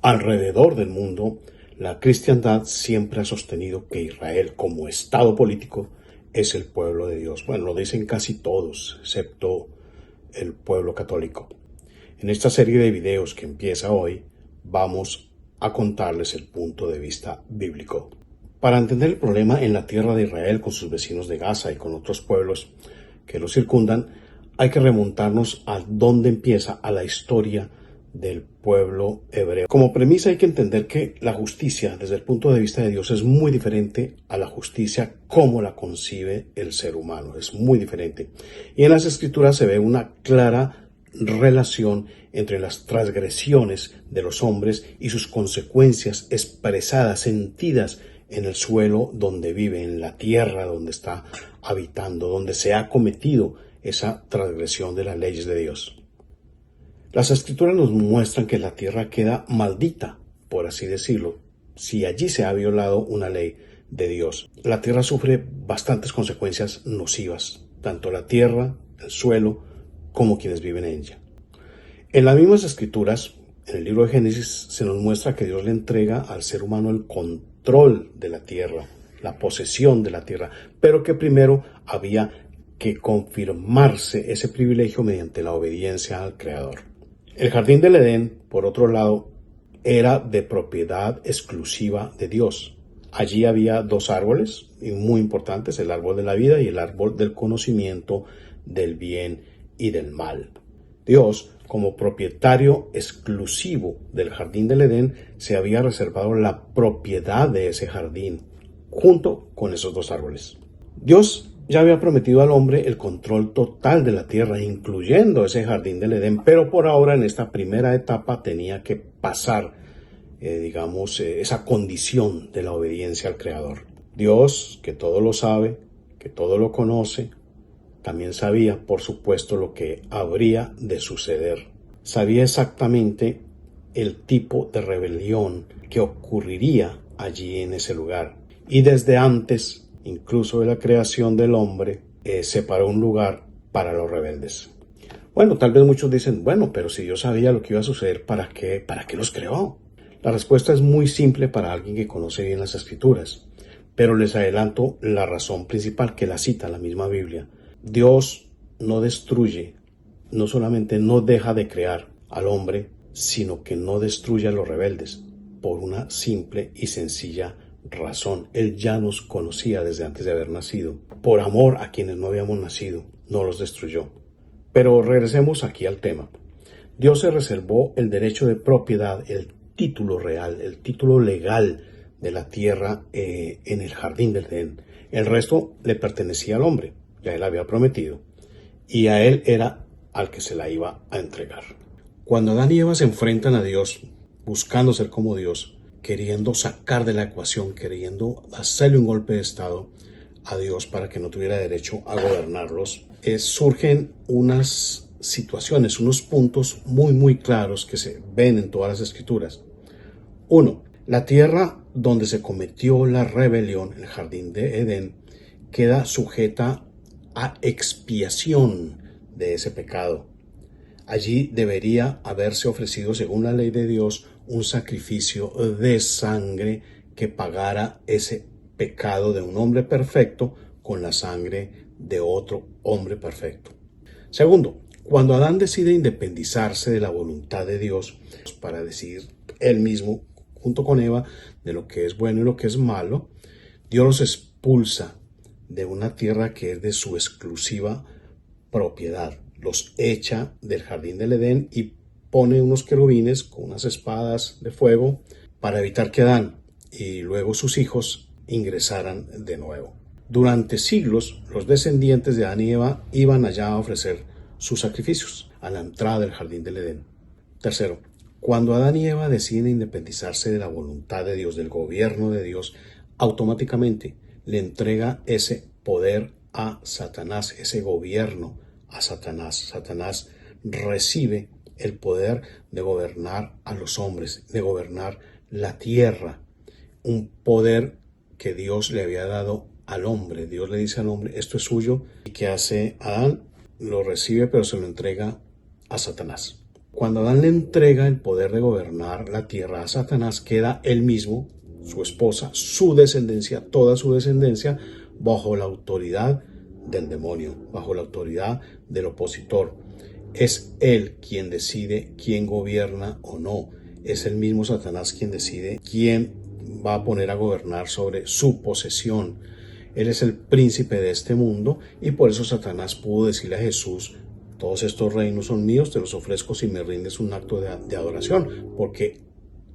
Alrededor del mundo, la cristiandad siempre ha sostenido que Israel, como Estado político, es el pueblo de Dios. Bueno, lo dicen casi todos, excepto el pueblo católico. En esta serie de videos que empieza hoy, vamos a contarles el punto de vista bíblico. Para entender el problema en la tierra de Israel con sus vecinos de Gaza y con otros pueblos que lo circundan, hay que remontarnos a dónde empieza a la historia del pueblo hebreo. Como premisa hay que entender que la justicia desde el punto de vista de Dios es muy diferente a la justicia como la concibe el ser humano, es muy diferente. Y en las escrituras se ve una clara relación entre las transgresiones de los hombres y sus consecuencias expresadas, sentidas en el suelo donde vive, en la tierra donde está habitando, donde se ha cometido esa transgresión de las leyes de Dios. Las escrituras nos muestran que la tierra queda maldita, por así decirlo, si allí se ha violado una ley de Dios. La tierra sufre bastantes consecuencias nocivas, tanto la tierra, el suelo, como quienes viven en ella. En las mismas escrituras, en el libro de Génesis, se nos muestra que Dios le entrega al ser humano el control de la tierra, la posesión de la tierra, pero que primero había que confirmarse ese privilegio mediante la obediencia al Creador. El jardín del Edén, por otro lado, era de propiedad exclusiva de Dios. Allí había dos árboles muy importantes, el árbol de la vida y el árbol del conocimiento del bien y del mal. Dios, como propietario exclusivo del jardín del Edén, se había reservado la propiedad de ese jardín, junto con esos dos árboles. Dios ya había prometido al hombre el control total de la tierra, incluyendo ese jardín del Edén, pero por ahora en esta primera etapa tenía que pasar, esa condición de la obediencia al Creador. Dios, que todo lo sabe, que todo lo conoce, también sabía, por supuesto, lo que habría de suceder. Sabía exactamente el tipo de rebelión que ocurriría allí en ese lugar. Y desde antes, incluso de la creación del hombre, separó un lugar para los rebeldes. Bueno, tal vez muchos dicen, bueno, pero si Dios sabía lo que iba a suceder, ¿para qué los creó? La respuesta es muy simple para alguien que conoce bien las Escrituras, pero les adelanto la razón principal que la cita la misma Biblia. Dios no destruye, no solamente no deja de crear al hombre, sino que no destruye a los rebeldes, por una simple y sencilla razón. Él ya nos conocía desde antes de haber nacido. Por amor a quienes no habíamos nacido, no los destruyó. Pero regresemos aquí al tema. Dios se reservó el derecho de propiedad, el título real, el título legal de la tierra en el jardín del Edén. El resto le pertenecía al hombre, ya él había prometido, y a él era al que se la iba a entregar. Cuando Adán y Eva se enfrentan a Dios, buscando ser como Dios, queriendo sacar de la ecuación, queriendo hacerle un golpe de estado a Dios para que no tuviera derecho a gobernarlos, surgen unas situaciones, unos puntos muy claros que se ven en todas las escrituras. 1. La tierra donde se cometió la rebelión, el jardín de Edén, queda sujeta a expiación de ese pecado. Allí debería haberse ofrecido, según la ley de Dios, un sacrificio de sangre que pagara ese pecado de un hombre perfecto con la sangre de otro hombre perfecto. Segundo, cuando Adán decide independizarse de la voluntad de Dios para decidir él mismo, junto con Eva, de lo que es bueno y lo que es malo, Dios los expulsa de una tierra que es de su exclusiva propiedad. Los echa del jardín del Edén y pone unos querubines con unas espadas de fuego para evitar que Adán y luego sus hijos ingresaran de nuevo. Durante siglos, los descendientes de Adán y Eva iban allá a ofrecer sus sacrificios a la entrada del jardín del Edén. Tercero, cuando Adán y Eva deciden independizarse de la voluntad de Dios, del gobierno de Dios, automáticamente le entrega ese poder a Satanás, ese gobierno a Satanás. Satanás recibe el poder de gobernar a los hombres, de gobernar la tierra, un poder que Dios le había dado al hombre. Dios le dice al hombre, esto es suyo. ¿Y qué hace Adán? Lo recibe, pero se lo entrega a Satanás. Cuando Adán le entrega el poder de gobernar la tierra a Satanás, queda él mismo, su esposa, su descendencia, toda su descendencia, bajo la autoridad del demonio, bajo la autoridad del opositor. Es él quien decide quién gobierna o no. Es el mismo Satanás quien decide quién va a poner a gobernar sobre su posesión. Él es el príncipe de este mundo y por eso Satanás pudo decirle a Jesús: todos estos reinos son míos, te los ofrezco si me rindes un acto de adoración, porque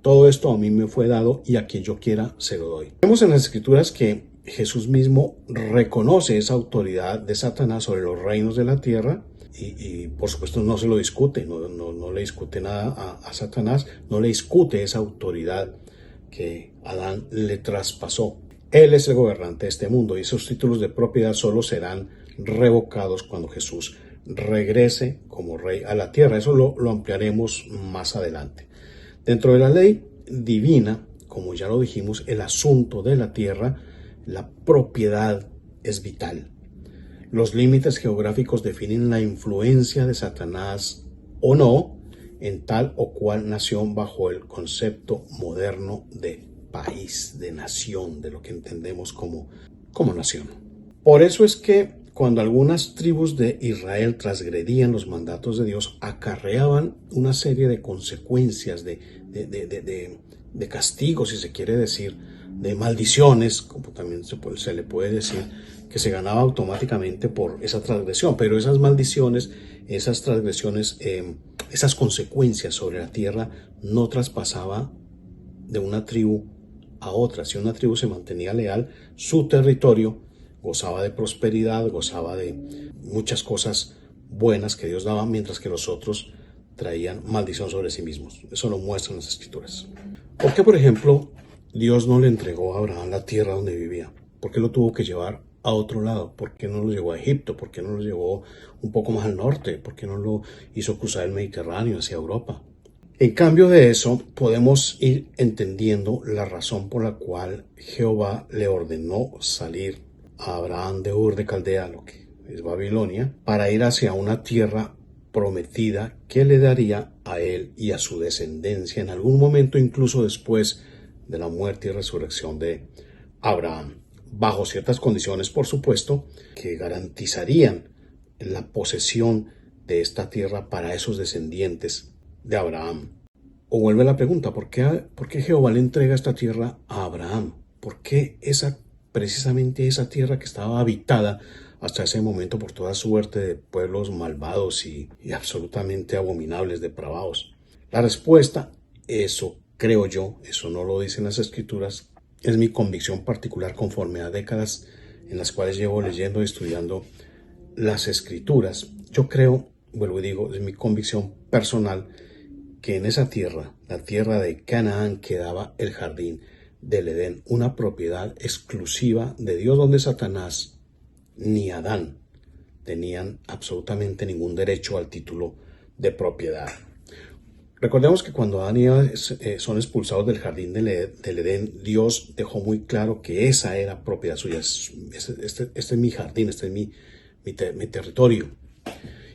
todo esto a mí me fue dado y a quien yo quiera se lo doy. Vemos en las Escrituras que Jesús mismo reconoce esa autoridad de Satanás sobre los reinos de la tierra y por supuesto no se lo discute, no le discute nada a Satanás, no le discute esa autoridad que Adán le traspasó. Él es el gobernante de este mundo y esos títulos de propiedad solo serán revocados cuando Jesús regrese como rey a la tierra. Eso lo ampliaremos más adelante. Dentro de la ley divina, como ya lo dijimos, el asunto de la tierra, la propiedad es vital. Los límites geográficos definen la influencia de Satanás o no en tal o cual nación bajo el concepto moderno de país, de nación, de lo que entendemos como nación. Por eso es que cuando algunas tribus de Israel transgredían los mandatos de Dios, acarreaban una serie de consecuencias, de castigos, si se quiere decir, de maldiciones, como también se le puede decir, que se ganaba automáticamente por esa transgresión. Pero esas maldiciones, esas transgresiones, esas consecuencias sobre la tierra no traspasaba de una tribu a otra. Si una tribu se mantenía leal, su territorio gozaba de prosperidad, gozaba de muchas cosas buenas que Dios daba, mientras que los otros traían maldición sobre sí mismos. Eso lo muestran las Escrituras. ¿Por qué, por ejemplo, Dios no le entregó a Abraham la tierra donde vivía? ¿Por qué lo tuvo que llevar a otro lado? ¿Por qué no lo llevó a Egipto? ¿Por qué no lo llevó un poco más al norte? ¿Por qué no lo hizo cruzar el Mediterráneo hacia Europa? En cambio de eso, podemos ir entendiendo la razón por la cual Jehová le ordenó salir a Abraham de Ur de Caldea, lo que es Babilonia, para ir hacia una tierra prometida que le daría a él y a su descendencia en algún momento, incluso después de la muerte y resurrección de Abraham, bajo ciertas condiciones, por supuesto, que garantizarían la posesión de esta tierra para esos descendientes de Abraham. O vuelve la pregunta: ¿por qué Jehová le entrega esta tierra a Abraham? ¿Por qué precisamente esa tierra que estaba habitada hasta ese momento por toda suerte de pueblos malvados y absolutamente abominables, depravados? La respuesta, eso creo yo, eso no lo dicen las Escrituras, es mi convicción particular conforme a décadas en las cuales llevo leyendo y estudiando las Escrituras. Yo creo, vuelvo y digo, es mi convicción personal, que en esa tierra, la tierra de Canaán, quedaba el jardín del Edén, una propiedad exclusiva de Dios, donde Satanás ni Adán tenían absolutamente ningún derecho al título de propiedad. Recordemos que cuando Adán y Eva son expulsados del jardín del Edén, Dios dejó muy claro que esa era propiedad suya. Este es mi jardín, este es mi territorio.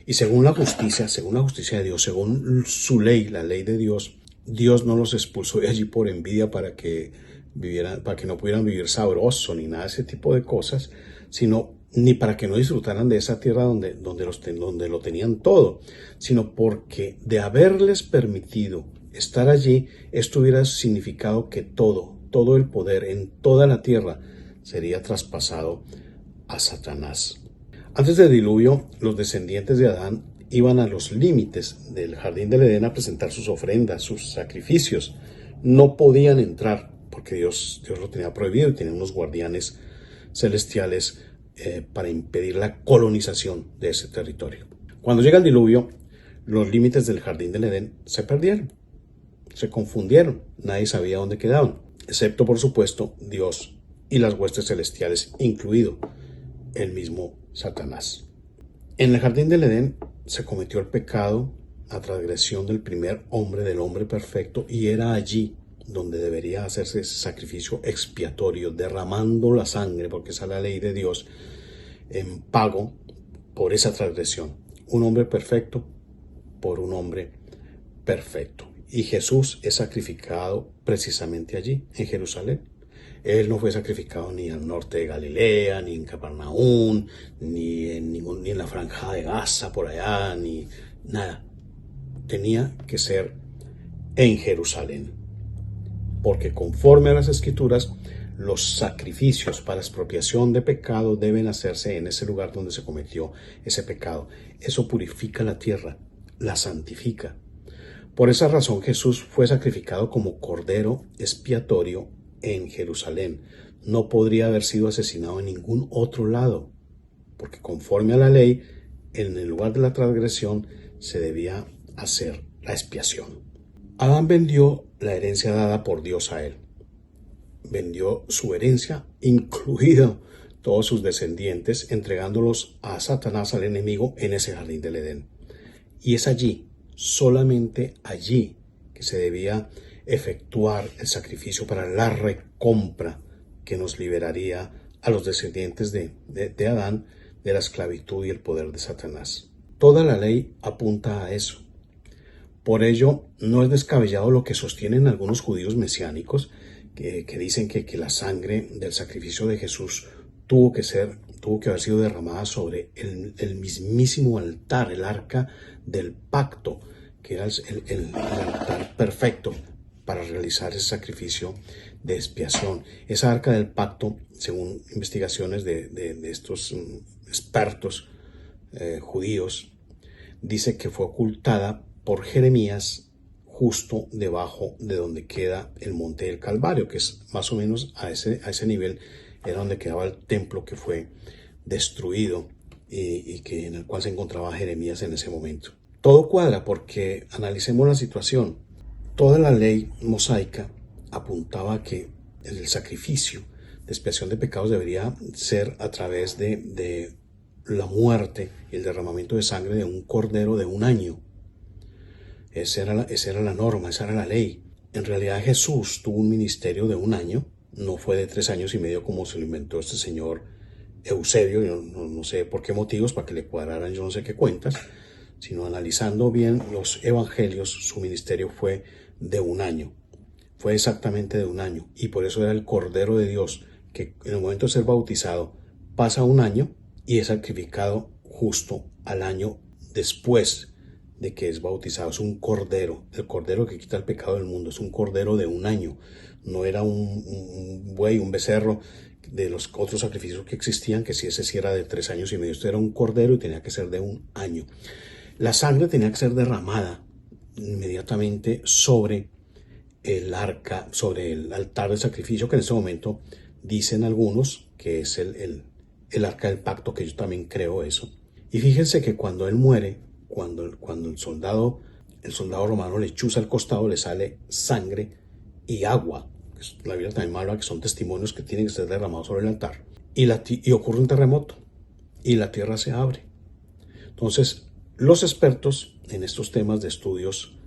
Y según la justicia de Dios, según su ley, la ley de Dios, Dios no los expulsó de allí por envidia para que no pudieran vivir sabroso ni nada de ese tipo de cosas, sino ni para que no disfrutaran de esa tierra donde lo tenían todo, sino porque de haberles permitido estar allí, esto hubiera significado que todo el poder en toda la tierra sería traspasado a Satanás. Antes del diluvio, los descendientes de Adán iban a los límites del jardín del Edén a presentar sus ofrendas, sus sacrificios. No podían entrar porque Dios lo tenía prohibido y tenía unos guardianes celestiales para impedir la colonización de ese territorio. Cuando llega el diluvio, los límites del jardín del Edén se perdieron, se confundieron, nadie sabía dónde quedaban, excepto por supuesto Dios y las huestes celestiales, incluido el mismo Satanás. En el jardín del Edén se cometió el pecado, la transgresión del primer hombre, del hombre perfecto, y era allí donde debería hacerse ese sacrificio expiatorio, derramando la sangre, porque esa es la ley de Dios, en pago por esa transgresión. Un hombre perfecto por un hombre perfecto. Y Jesús es sacrificado precisamente allí, en Jerusalén. Él no fue sacrificado ni al norte de Galilea, ni en Capernaum, ni en la franja de Gaza, por allá, ni nada. Tenía que ser en Jerusalén. Porque conforme a las Escrituras, los sacrificios para expiación de pecado deben hacerse en ese lugar donde se cometió ese pecado. Eso purifica la tierra, la santifica. Por esa razón Jesús fue sacrificado como cordero expiatorio en Jerusalén. No podría haber sido asesinado en ningún otro lado, porque conforme a la ley, en el lugar de la transgresión se debía hacer la expiación. Adán vendió la herencia dada por Dios a él. Vendió su herencia, incluido todos sus descendientes, entregándolos a Satanás, al enemigo, en ese jardín del Edén. Y es allí, solamente allí, que se debía efectuar el sacrificio para la recompra que nos liberaría a los descendientes de Adán de la esclavitud y el poder de Satanás. Toda la ley apunta a eso. Por ello, no es descabellado lo que sostienen algunos judíos mesiánicos que dicen que la sangre del sacrificio de Jesús tuvo que haber sido derramada sobre el mismísimo altar, el arca del pacto, que era el altar perfecto para realizar ese sacrificio de expiación. Esa arca del pacto, según investigaciones de estos expertos judíos, dice que fue ocultada por Jeremías justo debajo de donde queda el monte del Calvario, que es más o menos a ese nivel, era donde quedaba el templo que fue destruido y que en el cual se encontraba Jeremías en ese momento. Todo cuadra porque analicemos la situación. Toda la ley mosaica apuntaba a que el sacrificio de expiación de pecados debería ser a través de la muerte y el derramamiento de sangre de un cordero de un año. Esa era la norma, esa era la ley. En realidad Jesús tuvo un ministerio de un año, no fue de 3 años y medio como se lo inventó este señor Eusebio, yo no sé por qué motivos, para que le cuadraran yo no sé qué cuentas, sino analizando bien los evangelios, su ministerio fue de un año. Fue exactamente de un año, y por eso era el Cordero de Dios, que en el momento de ser bautizado pasa un año y es sacrificado justo al año después de que es bautizado. Es un cordero, el cordero que quita el pecado del mundo, es un cordero de un año. No era un buey, un becerro de los otros sacrificios que existían, que si ese sí era de 3 años y medio. Esto era un cordero y tenía que ser de un año. La sangre tenía que ser derramada inmediatamente sobre el arca, sobre el altar de sacrificio, que en ese momento dicen algunos que es el arca del pacto, que yo también creo eso. Y fíjense que cuando él muere, cuando el soldado romano le chuza al costado, le sale sangre y agua. La Biblia también habla que son testimonios que tienen que ser derramados sobre el altar. Y ocurre un terremoto y la tierra se abre. Entonces, los expertos en estos temas de estudios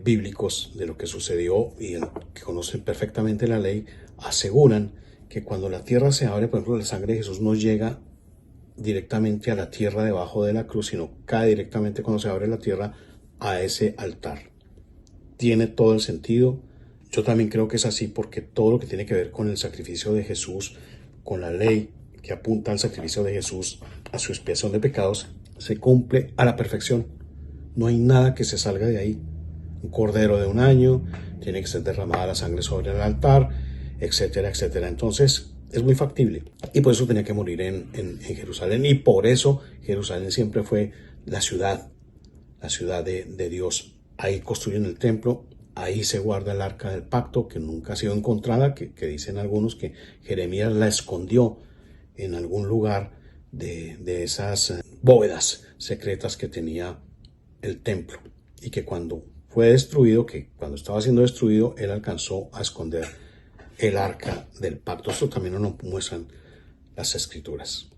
bíblicos de lo que sucedió y que conocen perfectamente la ley, aseguran que cuando la tierra se abre, por ejemplo, la sangre de Jesús no llega directamente a la tierra debajo de la cruz, sino cae directamente cuando se abre la tierra a ese altar. Tiene todo el sentido. Yo también creo que es así, porque todo lo que tiene que ver con el sacrificio de Jesús, con la ley que apunta al sacrificio de Jesús, a su expiación de pecados, se cumple a la perfección. No hay nada que se salga de ahí. Un cordero de un año, tiene que ser derramada la sangre sobre el altar, etcétera, etcétera. Entonces, es muy factible. Y por eso tenía que morir en Jerusalén. Y por eso Jerusalén siempre fue la ciudad de Dios. Ahí construyen el templo, ahí se guarda el arca del pacto, que nunca ha sido encontrada, que dicen algunos que Jeremías la escondió en algún lugar de esas bóvedas secretas que tenía el templo. Y que cuando fue destruido, que cuando estaba siendo destruido, él alcanzó a esconder el arca del pacto. Esto también nos muestran las escrituras.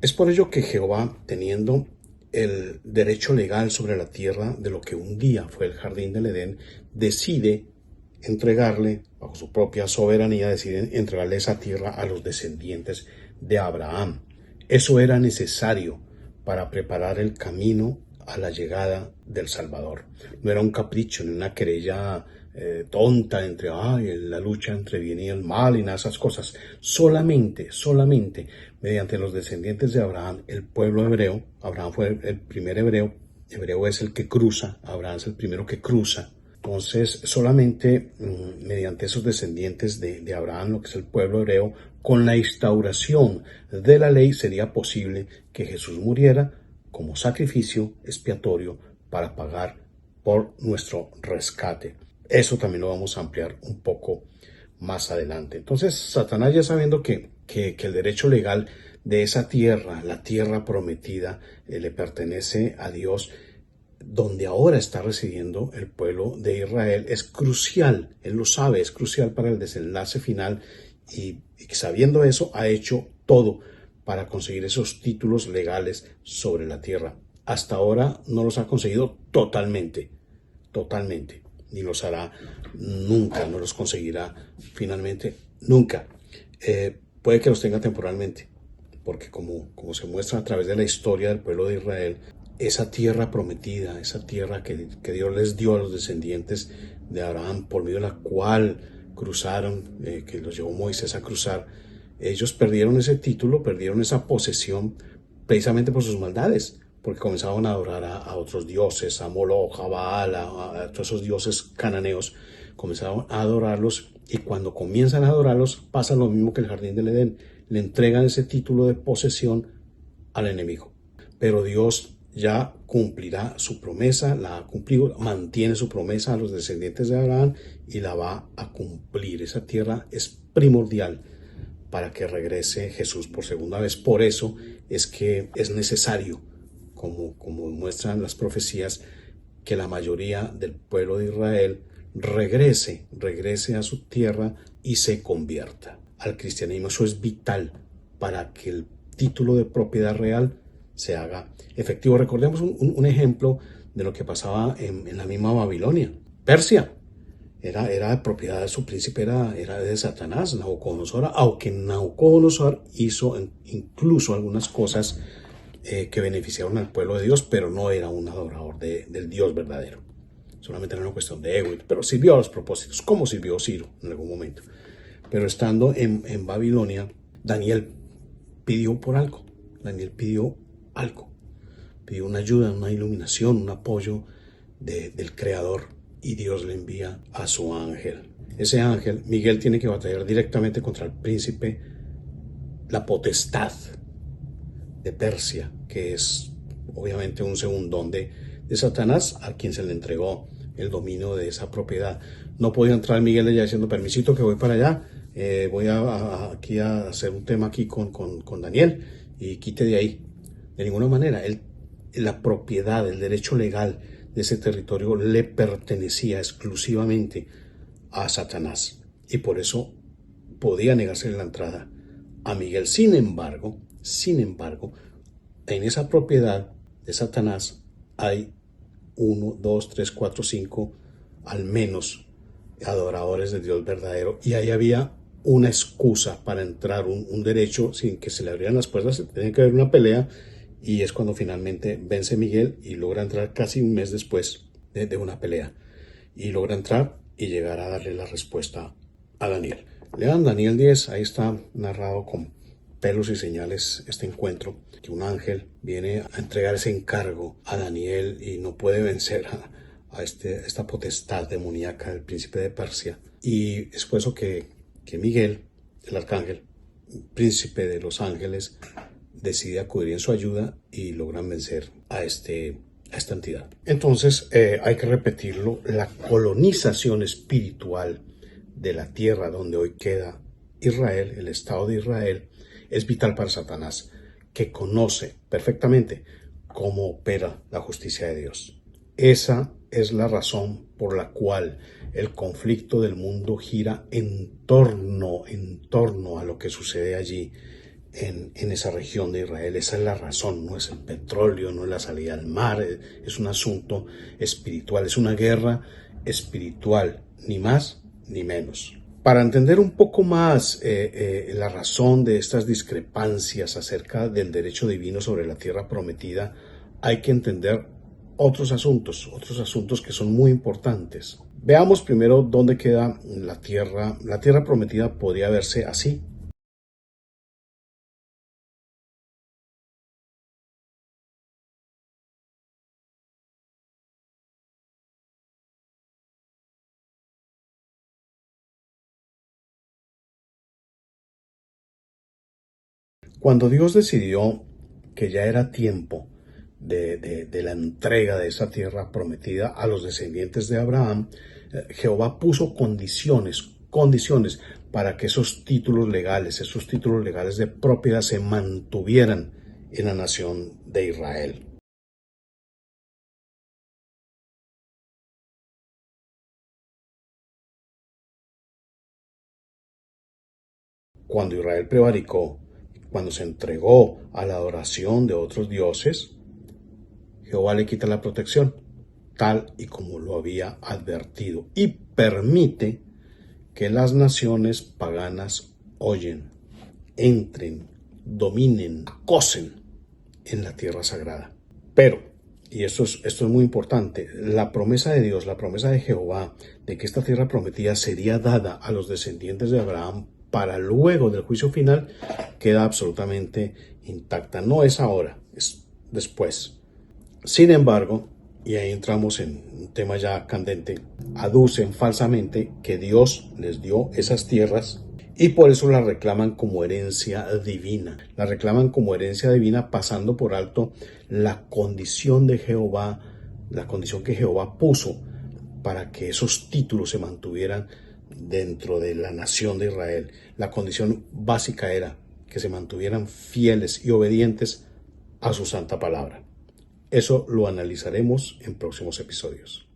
Es por ello que Jehová, teniendo el derecho legal sobre la tierra de lo que un día fue el jardín del Edén, decide entregarle, bajo su propia soberanía, decide entregarle esa tierra a los descendientes de Abraham. Eso era necesario para preparar el camino a la llegada del Salvador. No era un capricho ni una querella tonta entre la lucha entre bien y el mal y nada de esas cosas. Solamente mediante los descendientes de Abraham, el pueblo hebreo, Abraham fue el primer hebreo, hebreo es el que cruza, Abraham es el primero que cruza. Entonces, solamente mediante esos descendientes de Abraham, lo que es el pueblo hebreo, con la instauración de la ley sería posible que Jesús muriera como sacrificio expiatorio para pagar por nuestro rescate. Eso también lo vamos a ampliar un poco más adelante. Entonces, Satanás, ya sabiendo que el derecho legal de esa tierra, la tierra prometida, le pertenece a Dios, donde ahora está residiendo el pueblo de Israel, es crucial, él lo sabe, es crucial para el desenlace final y sabiendo eso ha hecho todo para conseguir esos títulos legales sobre la tierra. Hasta ahora no los ha conseguido totalmente, ni los hará nunca, no los conseguirá finalmente nunca. Puede que los tenga temporalmente, porque como se muestra a través de la historia del pueblo de Israel, esa tierra prometida, esa tierra que Dios les dio a los descendientes de Abraham, por medio de la cual cruzaron, que los llevó Moisés a cruzar, ellos perdieron ese título, perdieron esa posesión precisamente por sus maldades, porque comenzaban a adorar a otros dioses, a Moloch, a Baal, a todos esos dioses cananeos, comenzaron a adorarlos y cuando comienzan a adorarlos pasa lo mismo que el jardín del Edén, le entregan ese título de posesión al enemigo. Pero Dios ya cumplirá su promesa, la ha cumplido, mantiene su promesa a los descendientes de Abraham y la va a cumplir. Esa tierra es primordial para que regrese Jesús por segunda vez. Por eso es que es necesario, como muestran las profecías, que la mayoría del pueblo de Israel regrese a su tierra y se convierta al cristianismo. Eso es vital para que el título de propiedad real se haga efectivo. Recordemos un ejemplo de lo que pasaba en la misma Babilonia. Persia era propiedad de su príncipe, era de Satanás, Nabucodonosor, aunque Nabucodonosor hizo incluso algunas cosas que beneficiaron al pueblo de Dios, pero no era un adorador del Dios verdadero. Solamente era una cuestión de ego, pero sirvió a los propósitos, como sirvió Ciro en algún momento. Pero estando en Babilonia, Daniel pidió por algo. Daniel pidió una ayuda, una iluminación, un apoyo del Creador, y Dios le envía a su ángel. Ese ángel, Miguel, tiene que batallar directamente contra el príncipe, la potestad de Persia, que es obviamente un segundón de Satanás, a quien se le entregó el dominio de esa propiedad. No podía entrar Miguel allá diciendo, permisito que voy para allá, voy aquí a hacer un tema aquí con Daniel y quite de ahí. De ninguna manera, la propiedad, el derecho legal de ese territorio le pertenecía exclusivamente a Satanás y por eso podía negarse la entrada a Miguel. Sin embargo, en esa propiedad de Satanás hay 1, 2, 3, 4, 5 al menos adoradores de Dios verdadero, y ahí había una excusa para entrar, un derecho sin que se le abrieran las puertas. Tenía que haber una pelea, y es cuando finalmente vence Miguel y logra entrar casi un mes después de una pelea, y logra entrar y llegar a darle la respuesta a Daniel. Lean Daniel 10, ahí está narrado con pelos y señales este encuentro, que un ángel viene a entregar ese encargo a Daniel y no puede vencer a esta potestad demoníaca del príncipe de Persia, y es por eso que Miguel, el arcángel, príncipe de los ángeles, decide acudir en su ayuda y logran vencer a esta entidad. Entonces, hay que repetirlo, la colonización espiritual de la tierra donde hoy queda Israel, el Estado de Israel, es vital para Satanás, que conoce perfectamente cómo opera la justicia de Dios. Esa es la razón por la cual el conflicto del mundo gira en torno a lo que sucede allí en esa región de Israel. Esa es la razón, no es el petróleo, no es la salida al mar, es un asunto espiritual, es una guerra espiritual, ni más ni menos. Para entender un poco más la razón de estas discrepancias acerca del derecho divino sobre la tierra prometida, hay que entender otros asuntos que son muy importantes. Veamos primero dónde queda la tierra. La tierra prometida podría verse así. Cuando Dios decidió que ya era tiempo de la entrega de esa tierra prometida a los descendientes de Abraham, Jehová puso condiciones para que esos títulos legales de propiedad se mantuvieran en la nación de Israel. Cuando Israel prevaricó, cuando se entregó a la adoración de otros dioses, Jehová le quita la protección, tal y como lo había advertido, y permite que las naciones paganas entren, dominen, acosen en la tierra sagrada. Pero, y esto es muy importante, la promesa de Dios, la promesa de Jehová, de que esta tierra prometida sería dada a los descendientes de Abraham para luego del juicio final, queda absolutamente intacta. No es ahora, es después. Sin embargo, y ahí entramos en un tema ya candente, aducen falsamente que Dios les dio esas tierras y por eso las reclaman como herencia divina. La reclaman como herencia divina pasando por alto la condición de Jehová, la condición que Jehová puso para que esos títulos se mantuvieran dentro de la nación de Israel. La condición básica era que se mantuvieran fieles y obedientes a su santa palabra. Eso lo analizaremos en próximos episodios.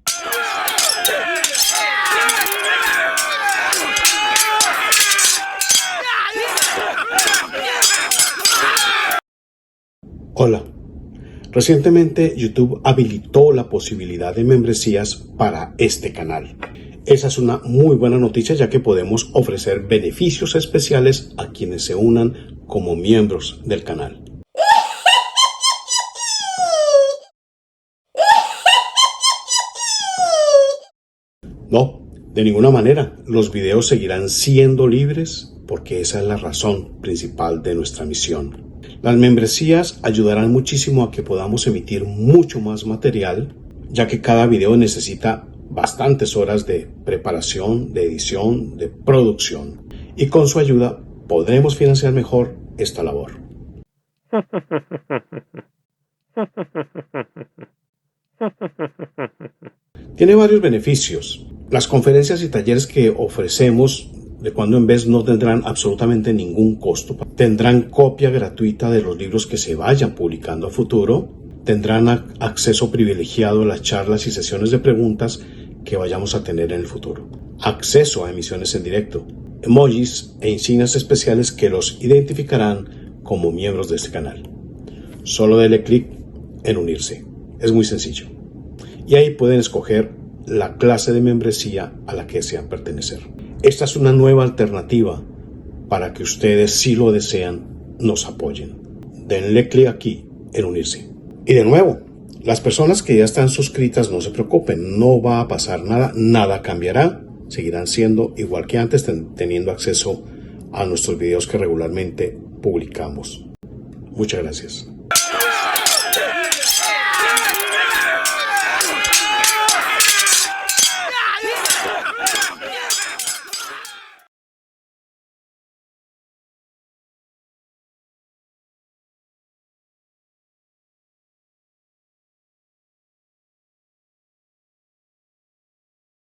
Hola. Recientemente YouTube habilitó la posibilidad de membresías para este canal. Esa es una muy buena noticia, ya que podemos ofrecer beneficios especiales a quienes se unan como miembros del canal. No, de ninguna manera. Los videos seguirán siendo libres porque esa es la razón principal de nuestra misión. Las membresías ayudarán muchísimo a que podamos emitir mucho más material, ya que cada video necesita bastantes horas de preparación, de edición, de producción. Y con su ayuda podremos financiar mejor esta labor. Tiene varios beneficios. Las conferencias y talleres que ofrecemos de cuando en vez no tendrán absolutamente ningún costo. Tendrán copia gratuita de los libros que se vayan publicando a futuro. Tendrán acceso privilegiado a las charlas y sesiones de preguntas que vayamos a tener en el futuro. Acceso a emisiones en directo, emojis e insignias especiales que los identificarán como miembros de este canal. Solo dele clic en unirse. Es muy sencillo. Y ahí pueden escoger la clase de membresía a la que desean pertenecer. Esta es una nueva alternativa para que ustedes, si lo desean, nos apoyen. Denle clic aquí en unirse. Y de nuevo, las personas que ya están suscritas, no se preocupen, no va a pasar nada, nada cambiará, seguirán siendo igual que antes, teniendo acceso a nuestros videos que regularmente publicamos. Muchas gracias.